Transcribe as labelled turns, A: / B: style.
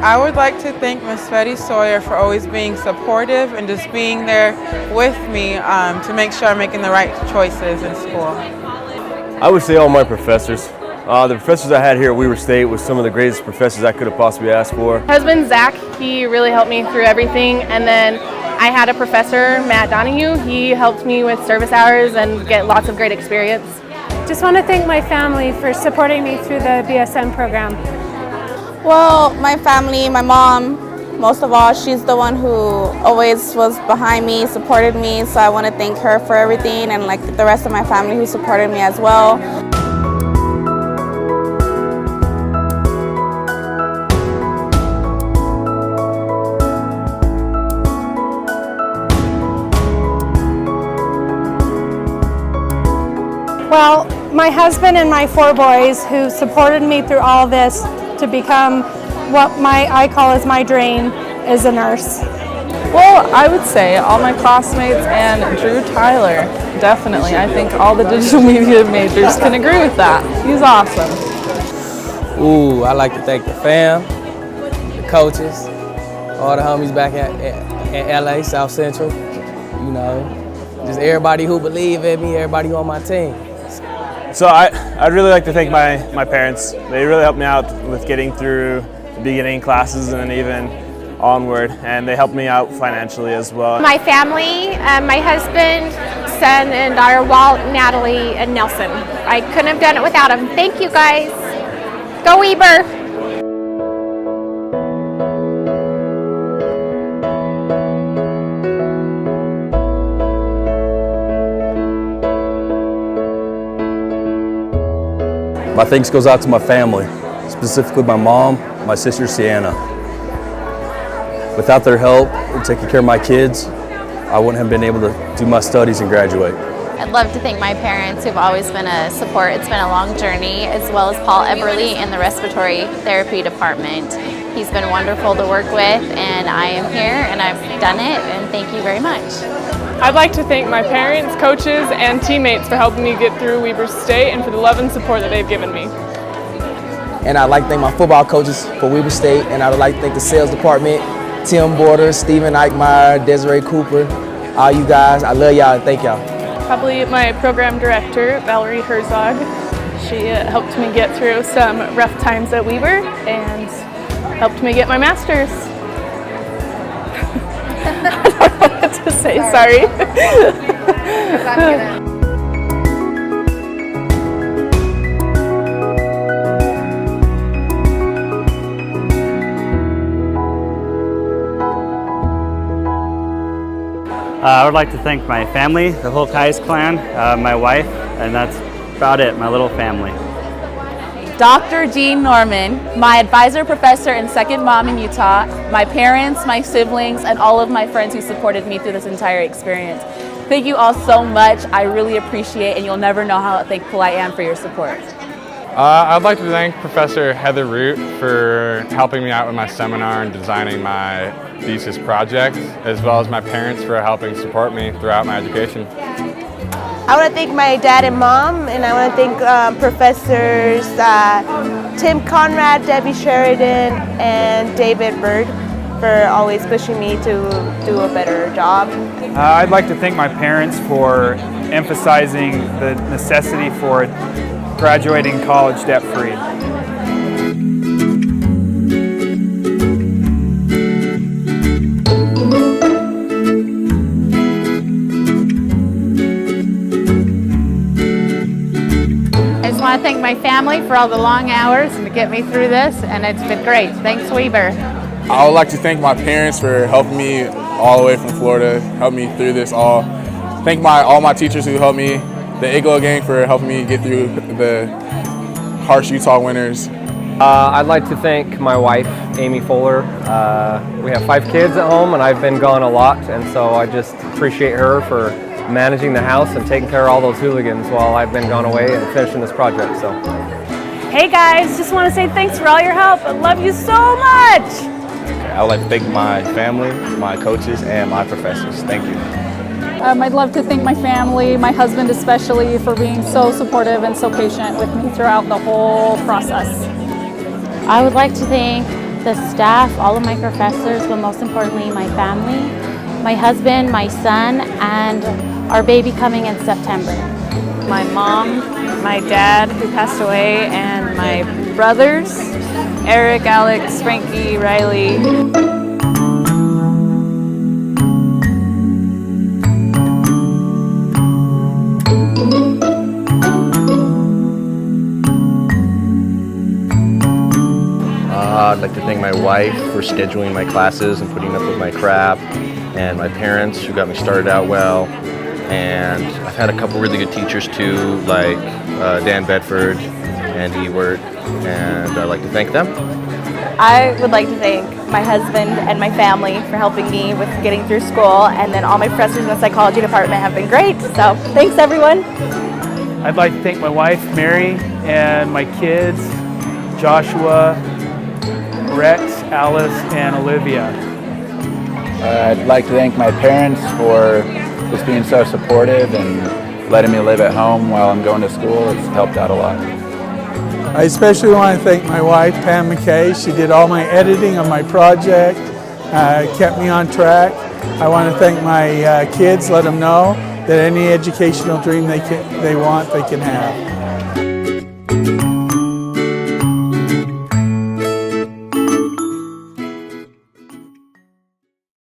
A: I would like to thank Miss Betty Sawyer for always being supportive and just being there with me to make sure I'm making the right choices in school.
B: I would say all my professors. The professors I had here at Weber State was some of the greatest professors I could have possibly asked for.
C: Husband Zach, he really helped me through everything, and then I had a professor, Matt Donahue. He helped me with service hours and get lots of great experience.
D: Just want to thank my family for supporting me through the BSN program.
E: Well, my family, my mom, most of all, she's the one who always was behind me, supported me, so I want to thank her for everything, and like the rest of my family who supported me as well.
D: Well, my husband and my 4 boys who supported me through all this to become what I call as my dream is a nurse.
F: Well, I would say all my classmates and Drew Tyler, definitely. I think all the digital media majors can agree with that. He's awesome.
G: Ooh, I like to thank the fam, the coaches, all the homies back at LA, South Central, you know, just everybody who believe in me, everybody on my team.
H: So I'd really like to thank my parents. They really helped me out with getting through the beginning classes and then even onward, and they helped me out financially as well.
I: My family, my husband, son, and daughter, Walt, Natalie, and Nelson. I couldn't have done it without them. Thank you guys. Go Weber!
B: My thanks goes out to my family, specifically my mom, my sister Sienna. Without their help in taking care of my kids, I wouldn't have been able to do my studies and graduate.
J: I'd love to thank my parents who've always been a support. It's been a long journey, as well as Paul Eberly in the respiratory therapy department. He's been wonderful to work with, and I am here and I've done it, and thank you very much.
C: I'd like to thank my parents, coaches, and teammates for helping me get through Weber State and for the love and support that they've given me.
G: And I'd like to thank my football coaches for Weber State, and I would like to thank the sales department, Tim Borders, Stephen Eichmeyer, Desiree Cooper, all you guys. I love y'all and thank y'all.
C: Probably my program director, Valerie Herzog. She helped me get through some rough times at Weber and helped me get my master's. I don't know what to say, sorry.
H: I would like to thank my family, the whole Kais clan, my wife, and that's about it, my little family.
F: Dr. Jean Norman, my advisor professor and second mom in Utah, my parents, my siblings, and all of my friends who supported me through this entire experience. Thank you all so much. I really appreciate, and you'll never know how thankful I am for your support.
K: I'd like to thank Professor Heather Root for helping me out with my seminar and designing my thesis project, as well as my parents for helping support me throughout my education.
E: I want to thank my dad and mom, and I want to thank professors Tim Conrad, Debbie Sheridan, and David Bird for always pushing me to do a better job.
H: I'd like to thank my parents for emphasizing the necessity for graduating college debt-free.
I: I just want to thank my family for all the long hours and to get me through this, and it's been great. Thanks, Weber.
K: I would like to thank my parents for helping me all the way from Florida, helped me through this all. Thank all my teachers who helped me, the Iglo gang for helping me get through the harsh Utah winters.
L: I'd like to thank my wife, Amy Fuller. We have 5 kids at home and I've been gone a lot, and so I just appreciate her for managing the house and taking care of all those hooligans while I've been gone away and finishing this project. So,
D: Hey guys, just want to say thanks for all your help. I love you so much.
B: I would like to thank my family, my coaches, and my professors. Thank you.
F: I'd love to thank my family, my husband especially, for being so supportive and so patient with me throughout the whole process.
J: I would like to thank
M: the staff, all of my professors, but most importantly my family, my husband, my son, and our baby coming in September.
C: My mom, my dad who passed away, and my brothers, Eric, Alex, Frankie, Riley.
N: I'd like to thank my wife for scheduling my classes and putting up with my crap, and my parents who got me started out well. And I've had a couple really good teachers too, like Dan Bedford and Ewert, and I'd like to thank them.
F: I would like to thank my husband and my family for helping me with getting through school, and then all my professors in the psychology department have been great, so thanks everyone.
O: I'd like to thank my wife Mary and my kids Joshua, Rex, Alice, and Olivia.
P: I'd like to thank my parents for just being so supportive and letting me live at home while I'm going to school. It's helped out a lot.
Q: I especially want to thank my wife, Pam McKay. She did all my editing on my project, kept me on track. I want to thank my kids, let them know that any educational dream they want, they can have.